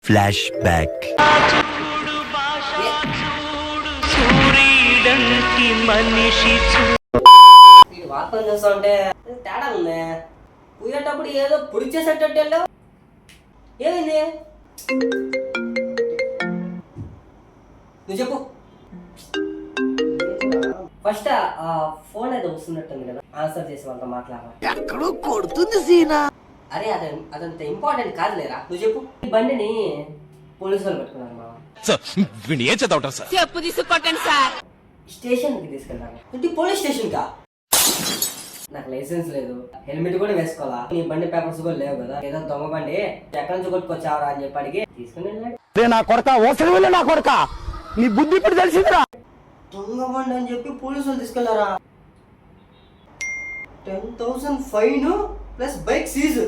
Flash back. వార్తలు చూస్తా ఉంటే తేడా ఉంది. పోయేటప్పుడు ఏదో పొడి చేసేటట్టు వెళ్ళావు, ఏమైంది నువ్వు చెప్పు. ఫస్ట్ ఆ ఫోన్ ఏదో వస్తున్నట్టుంది కదా, ఆన్సర్ చేసి వాళ్ళతో మాట్లాడాలి. ఎక్కడో కొడుతుంది సీనా. అరే అదంత ఇంపార్టెంట్ కాదులేరా, నువ్వు చెప్పు. ఈ బండిని పోలీసు వాళ్ళు పెట్టుకున్నారు మా చెప్పు తీసుకొట్టండి సార్. స్టేషన్ కి తీసుకెళ్ళాను. ఇంటి పోలీస్ స్టేషన్ కా? నాకు లైసెన్స్ లేదు, హెల్మెట్ కూడా వేసుకోవాలా, నీ బండి పేపర్స్ కూడా లేవు కదా, ఏదో దొంగ బండి ఎక్కడి నుంచి కొట్టుకొచ్చావరా అని చెప్పి అడిగి తీసుకుని వెళ్ళాడు. నా కొడక ఓసలి నా కొడక, నీ బుద్ధి ఇప్పుడు తెలిసిందిరా. దొంగ బండి అని చెప్పి పోలీసులు తీసుకెళ్లారా? 10,000 ఫైన్ ప్లస్ బైక్ సీజ్.